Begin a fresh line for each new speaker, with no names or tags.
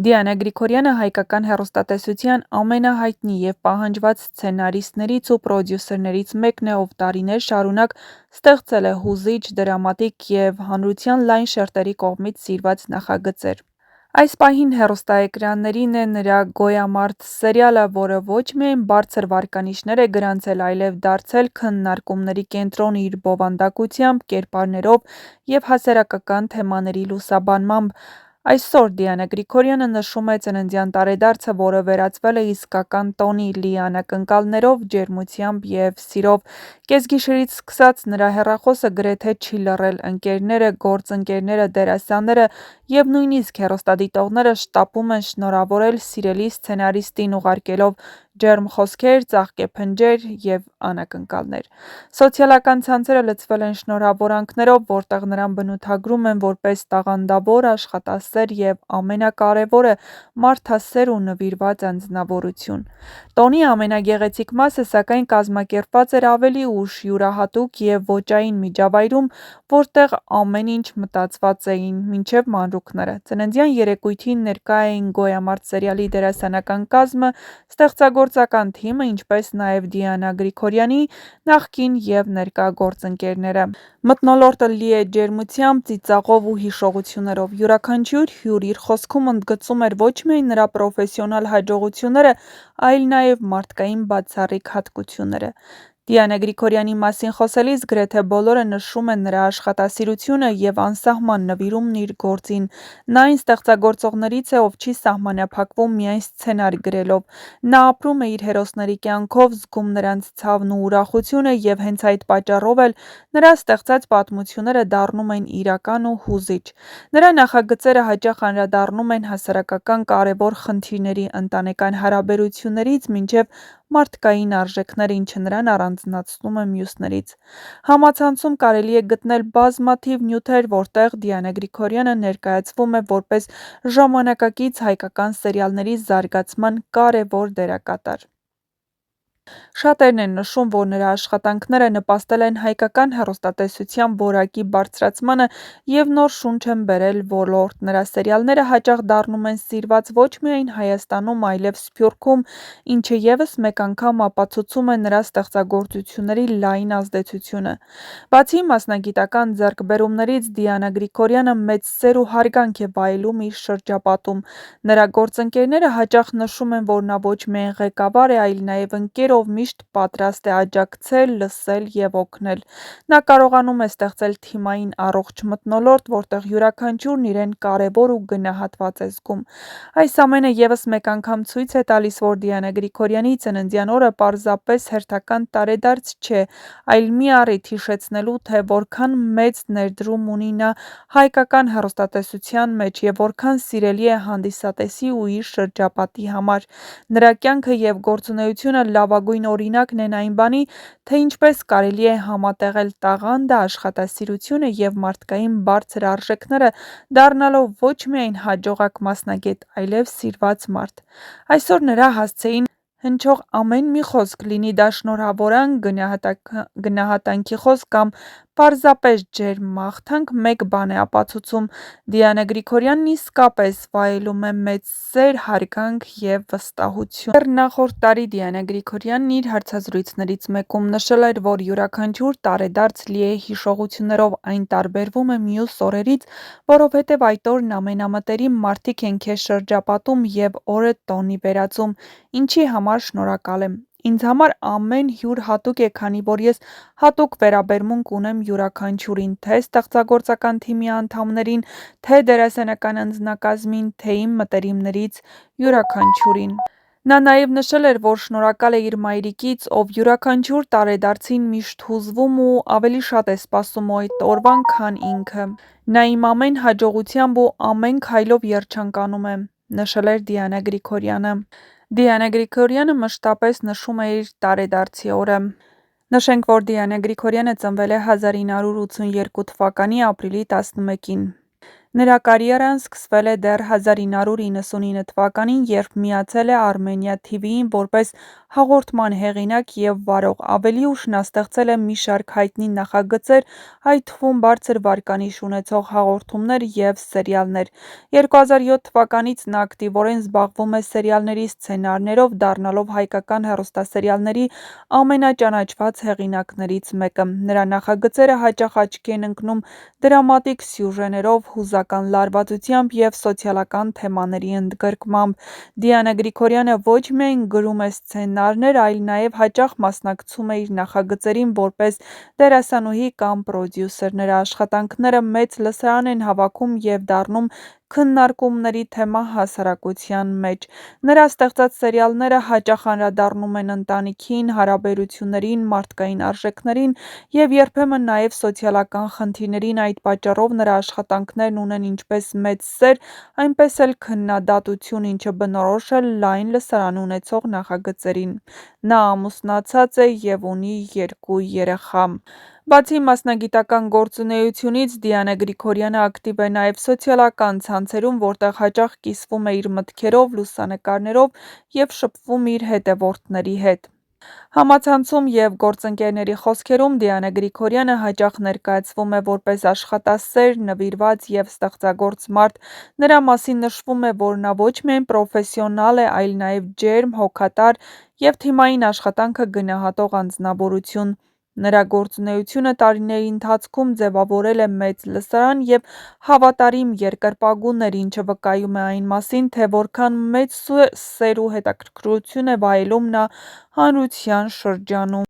Դիանա Գրիգորյանը հայկական հեռուստատեսության ամենահայտնի և պահանջված սցենարիստներից ու պրոդյուսերներից մեկն է, ով տարիներ շարունակ ստեղծել է հուզիչ, դրամատիկ և հանրության լայն շերտերի կողմից սիրված նախագծեր։ Այս պահին հեռուստաէկրաններին է նրա «Գոյամարտ» սերիալը, որը ոչ միայն բարձր վարկանիշներ է գրանցել, այլև դարձել քննարկումների կենտրոն իր բովանդակությամբ, կերպարներով և հասարակական թեմաների լուսաբանմամբ։ Այսօր Դիանա Գրիգորյանը նշում է ծննդյան տարեդարձը, որը վերածվել է իսկական տոնի՝ լի անակնկալներով, ջերմությամբ և սիրով։ Կեսգիշերից սկսած նրա հեռախոսը գրեթե չի լռել։ Ընկերները, գործընկերները, դերասանները և նույնիսկ հեռուստադիտողները շտապում են շնորհավորել սիրելի սցենարիստին՝ ուղարկելով ջերմ խոսքեր, ծաղկե փնջեր և անակնկալներ։ Սոցիալական ցանցերը լցվել են շնորհավորանքներով, որտեղ նրան բնութագրում են որպես տաղանդավոր, աշխատասեր և ամենակարևորը՝ մարդասեր ու նվիրված անձնավորություն։ Տոնի ամենագեղեցիկ մասը, սակայն, կազմակերպված էր ավելի ուշ, յուրահատուկ և ոճային միջավայրում, որտեղ ամեն ինչ մտածված էին մինչև մանրուքները։ Ծննդյան երեկույթին ներկա էին «Գոյամարտ» սերիալի դերասանական կազմը, ստեղծագործական թիմը, ինչպես նաև Դիանա Գրիգորյանի նախկին և ներկա գործընկերները։ Մթնոլորտը լի է ջերմությամբ, ծիծաղով ու հիշողություններով։ Յուրաքանչյուր հյուր իր խոսքում ընդգծում էր ոչ միայն նրա պրոֆեսիոնալ հաջողությունները, այլ նաև մարդկային բացառիկ հատկությունները։ Դիանա Գրիգորյանի մասին խոսելիս գրեթե բոլորը նշում են նրա աշխատասիրությունը և անսահման նվիրումն իր գործին։ Նա այն ստեղծագործողներից է, ով չի սահմանափակվում միայն սցենար գրելով։ Նա ապրում է իր հերոսների կյանքով, զգում նրանց ցավն ու ուրախությունը, և հենց այդ պատճառով էլ նրա ստեղծած պատմությունները դառնում են իրական ու հուզիչ։ Նրա նախագծերը հաճախ անդրադառնում են հասարակական կարևոր խնդիրների՝ ընտանեկան հարաբերություններից մինչև մարդկային արժեքներ, ինչը նրան առանձնացնում է մյուսներից։ Համացանցում կարելի է գտնել բազմաթիվ նյութեր, որտեղ Դիանա Գրիգորյանը ներկայացվում է որպես ժամանակակից հայկական սերիալների զարգացման կարևոր դերակատար։ Շատերն են նշում, որ նրա աշխատանքները նպաստել են հայկական հեռուստատեսության որակի բարձրացմանը և նոր շունչ են բերել ոլորտ։ Նրա սերիալները հաճախ դառնում են սիրված ոչ միայն Հայաստանում, այլև Սփյուռքում, ինչը ևս մեկ անգամ ապացուցում է նրա ստեղծագործությունների լայն ազդեցությունը։ Բացի մասնագիտական ձեռքբերումներից, Դիանա Գրիգորյանը մեծ սեր ու հարգանք է վայելում իր շրջապատում։ Նրա գործընկերները հաճախ նշում են, որ նա ոչ միայն ղեկավար է, այլ նաև ընկեր, ով միշտ պատրաստ է աջակցել, լսել և օգնել։ Նա կարողանում է ստեղծել թիմային առողջ մթնոլորտ, որտեղ յուրաքանչյուրն իրեն կարևոր ու գնահատված է զգում։ Այս ամենը ևս մեկ անգամ ցույց է տալիս, որ Դիանա Գրիգորյանի ծննդյան օրը պարզապես հերթական տարեդարձ չէ, այլ մի առիթ հիշեցնելու, թե որքան մեծ ներդրում ունի նա հայկական հեռուստատեսության մեջ և որքան սիրելի է հանդիսատեսի ու իր շրջապատի համար։ Նրա կյանքը և գործունեությունը լավագույն օրինակն են այն բանի, թե ինչպես կարելի է համատեղել տաղանդը, աշխատասիրությունը և մարդկային բարձր արժեքները՝ դառնալով ոչ միայն հաջողակ մասնագետ, այլև սիրված մարդ։ Այսօր նրա հասցեին հնչող ամեն մի խոսք, լինի դա շնորհավորանք, գնահատանքի խոսք կամ պարզապես ջերմ մաղթանք, մեկ բան է ապացուցում՝ Դիանա Գրիգորյանն իսկապես վայելում է մեծ սեր, հարգանք և վստահություն։ Դեռ նախորդ տարի Դիանա Գրիգորյանն իր հարցազրույցներից մեկում նշել էր, որ յուրաքանչյուր տարեդարձ լի է հիշողություններով, այն տարբերվում է մյուս օրերից, որովհետև այդ օրն ամենամտերիմ մարդիկ են քեզ շրջապատում և օրը տոնի վերածում, ինչի համար շնորհակալ եմ։ Ինձ համար ամեն հյուր հատուկ է, քանի որ ես հատուկ վերաբերմունք ունեմ յուրաքանչյուրին, թե ստեղծագործական թիմի անդամներին, թե դերասանական անձնակազմին, թե իմ մտերիմներից յուրաքանչյուրին։ Նա նաև նշել էր, որ շնորհակալ է իր մայրիկից, ով յուրաքանչյուր տարեդարձին միշտ հուզվում ու ավելի շատ է սպասում այդ օրվան, քան ինքը։ Նա իմ ամեն հաջողությամբ ու ամեն քայլով երջանկանում է, նշել էր Դիանա Գրիգորյանը։ Դիանա Գրիգորյանը մշտապես նշում է իր տարեդարձի օրը։ Նշենք, որ Դիանա Գրիգորյանը ծնվել է 1982 թվականի ապրիլի 11-ին։ Նրա կարիերան սկսվել է դեռ 1999 թվականին, երբ միացել է Armenia TV-ին որպես հաղորդման հեղինակ և վարող, ավելի ուշ նա ստեղծել է մի շարք հայտնի նախագծեր, այդ թվում բարձր վարկանիշ ունեցող հաղորդումներ և սերիալներ։ 2007 թվականից նա ակտիվորեն զբաղվում է սերիալների սցենարներով, դառնալով հայկական հեռուստասերիալների ամենաճանաչված հեղինակներից մեկը։ Նրա նախագծերը հաճախ աչքի են ընկնում դրամատիկ սյուժեներով, հուզական լարվածությամբ և սոցիալական թեմաների ընդգրկմամբ։ Դիանա Գրիգորյանը ոչ միայն գրում է սցենարներ, այլ նաև հաճախ մասնակցում է իր նախագծերին որպես դերասանուհի կամ պրոդյուսեր։ Նրա աշխատանքները մեծ լսարան են հավաքում և դառնում քննարկումների թեմա հասարակության մեջ։ Նրա ստեղծած սերիալները հաճախ անդրադառնում են ընտանիքին, հարաբերություններին, մարդկային արժեքներին և երբեմն նաև սոցիալական խնդիրներին։ Այդ պատճառով նրա աշխատանքներն ունեն ինչպես մեծ սեր, այնպես էլ քննադատություն, ինչը բնորոշ է լայն լսարան ունեցող նախագծերին։ Նա ամուսնացած է և ունի 2 երեխա։ Բացի մասնագիտական գործունեությունից, Դիանա Գրիգորյանը ակտիվ է նաև սոցիալական ցանցերում, որտեղ հաճախ կիսվում է իր մտքերով, լուսանկարներով և շփվում իր հետևորդների հետ։ Համացանցում և գործընկերների խոսքերում Դիանա Գրիգորյանը հաճախ ներկայացվում է որպես աշխատասեր, նվիրված և ստեղծագործ մարդ։ Նրա մասին նշվում է, որ նա ոչ միայն պրոֆեսիոնալ է, այլ նաև ջերմ, հոգատար և թիմային աշխատանքը գնահատող անձնավորություն։ Նրա գործունեությունը տարիների ընթացքում ձևավորել է մեծ լսարան և հավատարիմ երկրպագուներ, ինչը վկայում է այն մասին, թե որքան մեծ սեր ու հետաքրքրություն է վայելում նա հանրության շրջանում։